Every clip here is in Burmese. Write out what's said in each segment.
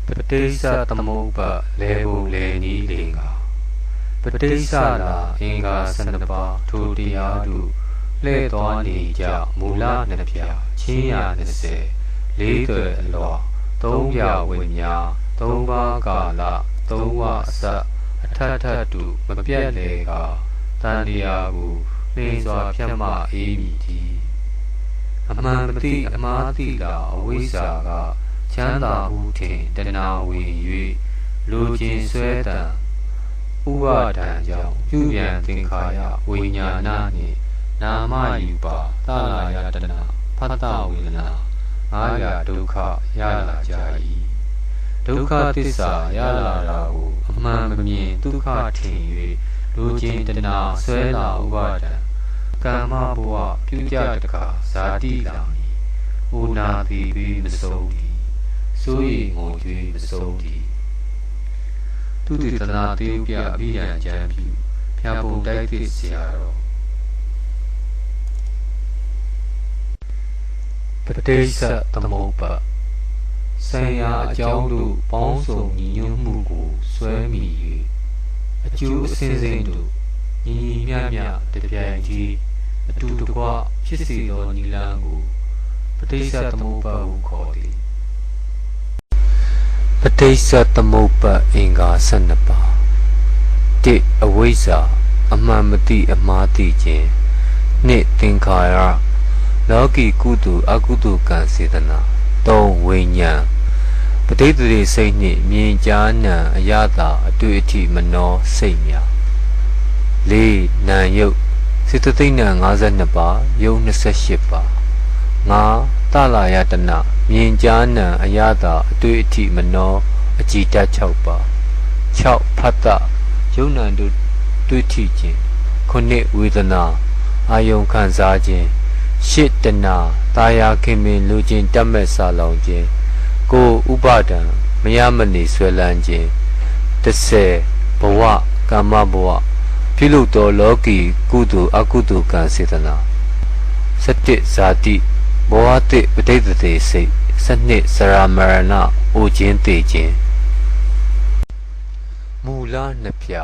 ပဋိစ္စသမုပ္ပါလေဘူလေနီးလေငါပဋိစ္စလာအင်္ဂါ12ပါးထိုတရားတို့လှဲ့သွားနေကြမူလနှစ်ဖြာချင်းရ20လေးသွဲအလောသုံးပြဝိညာသုံးပါးကာလသုံးဝအစအထထတုမပြတ်လေကတန်တရားကိုနှင်းစွာဖြတ်မှအေးမိသည်အမှန်မသိအမှားသိတာအဝိဇ္ဇာကချမ်းသာမှုထင်တဏှာဝင်၍လူချင်းဆွဲတံဥပါဒံကြောင့်ပြုပြန်သင်္ခါရဝိညာဏနှင့်နာမယူပါသလာယတနာဖတ္တဝေဒနာအာရဒုက္ခရလာကြ၏ဒုက္ခသစ္စာရလာတာကိုအမှန်မမြင်ဒုက္ခထင်၍လူချင်းတဏှာဆွဲလာဥပါဒံကမ္မဘဝပြုကြတကားဇာတိလောင်၏ဟူနာသည်ပြီးမဆုံးသည်စိုးရိမ်ငိုကြွေးမဆုံးသည်သူတိတနာတေပြအဘိယံကြံပြုဖြာပုံတိုက်သည့်ဆရာတော်ပဋိစ္စသမုပ္ပါဆံရအကြောင်းတို့ပေါင်းစုံညီညွတ်မှုကိုဆွဲမိ၍အကျိုးအစဉ်စဉ်တို့ညီညီမျှမျှတပြိုင်တည်းအတူတကွဖြစ်စေသောနိလန်းကိုပဋိစ္စသမုပ္ပါဟုခေါ်သည်ပဋိစ္စသမုပ္ပါအင်္ဂါ12ပါး1အဝိဇ္ဇာအမှန်မသိအမှားသိခြင်း2သင်္ခါရလောကီကုသိုလ်အကုသိုလ်ကံစေတနာ3ဝိညာဉ်ပဋိသန္ဓေစိတ်နှင့်မြင်ကြားနံအယတာအတွေ့အထိမနောစိတ်များ4နာယုတ်စေတသိက်နံ52ပါးယုတ်28ပါး5သလာယတနာမြင်ကြားနံအယတာအတွေ့အထိမနောအကြည်တတ်6ပါး6ဖတ်တယုံနံတို့တွေ့ထိခြင်း9ဝေဒနာအာယုံခံစားခြင်း8တဏတာယာခင်မင်လူချင်းတတ်မဲ့စာလောင်ခြင်း9ဥပါဒံမရမနေဆွဲလန်းခြင်း10ဘဝကာမဘဝပြုလုပ်သောလောကီကုသိုလ်အကုသိုလ်ကံစေတနာ17ဇာတိဘဝတိပဋိသန္ဓေစိတ်12စရာမရဏအိုခြင်းသိခြင်းမူလနှစ်ဖြာ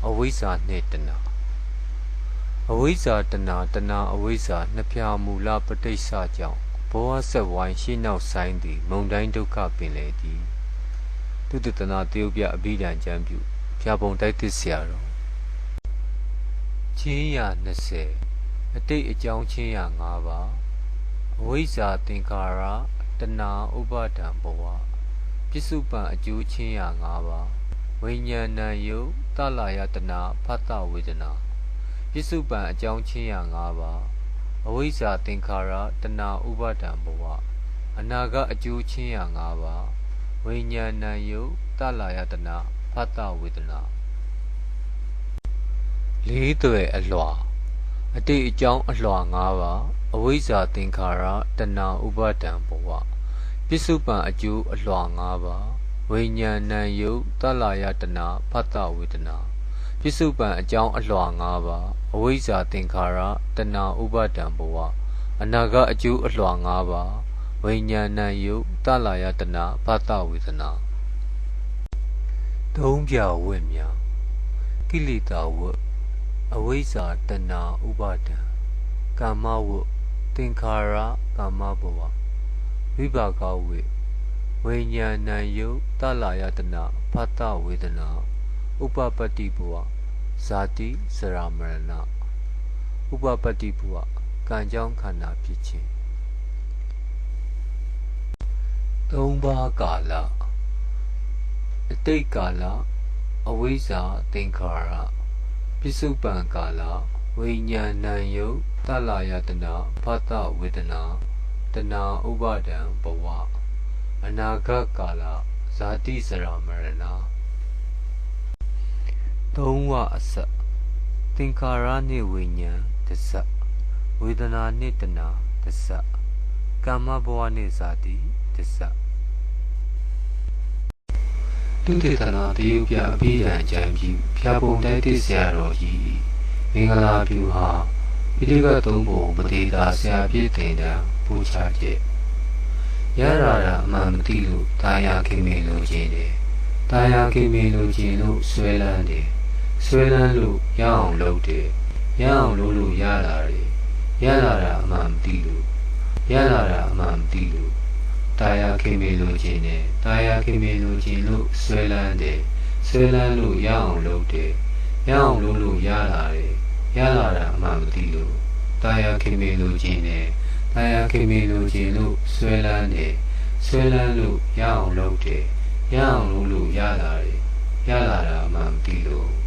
အဝိဇ္ဇာနှင့်တဏှာအဝိဇ္ဇာတဏှာအဝိဇ္ဇာနှစ်ဖြာမူလပဋိစ္စကြောင့်ဘောဟဆက်ဝိုင်းရှေ့နောက်ဆိုင်သည်မုန်တိုင်းဒုက္ခပင်လေသည်သူတတနာတယုတ်ပြအဘိဓမ္မာကျမ်းပြုဖြာပုံတိုက်သစ်ဆရာတော်ချင်းရ20အတိတ်အကြောင်းချင်းရ5ပါးအဝိဇ္ဇာသင်္ခါရတဏှာဥပါဒံဘဝပစ္စုပန်အကျိုးချင်းရ5ပါးဝိညာဏယုတ်သလာယတနာဖတ္တဝေဒနာပစ္စုပန်အကြောင်းချင်းရ5ပါးအဝိဇ္ဇာသင်္ခါရတဏှာဥပါဒံဘဝအနာဂတ်အကျိုးချင်းရ5ပါးဝိညာဏယုတ်သလာယတနာဖတ္တဝေဒနာလေးသွဲအလွှာအတိတ်အကြောင်းအလွှာ5ပါးအဝိဇ္ဇာသင်္ခါရတဏှာဥပါဒံဘဝပစ္စုပန်အကျိုးအလွှာ5ပါးဝိညာဏယုတ်သလာယတနာဖတ္တဝေဒနာပစ္စုပန်အကြောင်းအလွှာ5ပါးအဝိဇ္ဇာသင်္ခါရတဏှာဥပါဒံဘဝအနာဂတ်အကျိုးအလွှာ5ပါးဝိညာဏယုတ်သလာယတနာဖတ္တဝေဒနာသုံးပြဝိမြာကိလေသာဝတ်အဝိဇ္ဇာတဏှာဥပါဒံကာမဝတ်သင်္ခါရကာမဘဝဝိပါကဝိဝိညာဏယုတ်သလာယတနာဖတ္တဝေဒနာဥပပတ္တိဘဝဇာတိစရာမရဏဥပပတ္တိဘဝကံကြောင့်ခန္ဓာဖြစ်ခြင်းသုံးပါးကာလအတိတ်ကာလအဝိဇ္ဇာသင်္ခါရပစ္စုပန်ကာလဝိညာဏယုတ်သလာယတနာဖတ္တဝေဒနာတဏှာဥပါဒံဘဝအနာဂတ်ကာလဇာတိစရာမရဏသုံးဝအစသင်္ခါရနှင့်ဝိညာဉ်တစ္ဆဝေဒနာနှင့်တဏှာတစ္ဆကာမဘဝနှင့်ဇာတိတစ္ဆသူတေသနာတယုတ်ပြအဘိဓမ္မာကျမ်းပြုဖြာပုံတိုက်သစ်ဆရာတော်ကြီးမင်္ဂလာပြုဟာပိဋကသုံးပုံပတိတာဆရာပြည့်တင်တံပူချချက် ရလာတာအမှန်မသိလို့တာယာခင်မင်လိုချင်တယ်တာယာခင်မင်လိုချင်လို့ဆွဲလန်းတယ်ဆွဲလန်းလို့ရအောင်လုပ်တယ်ရအောင်လို့ရလာတယ်ရလာတာအမှန်မသိလို့ရလာတာအမှန်မသိလို့တာယာခင်မင်လိုချင်တယ်တာယာခင်မင်လိုချင်လို့ဆွဲလန်းတယ်ဆွဲလန်းလို့ရအောင်လုပ်တယ်ရအောင်လို့ရလာတယ်ရလာတာအမှန်မသိလို့တာယာခင်မင်လိုချင်တယ်တာယာခင်မင်လိုချင်လို့ဆွဲလန်းတယ်ဆွဲလန်းလို့ရအောင်လုပ်တယ်ရအောင်လို့ရလာတယ်ရလာတာအမှန်မသိလို့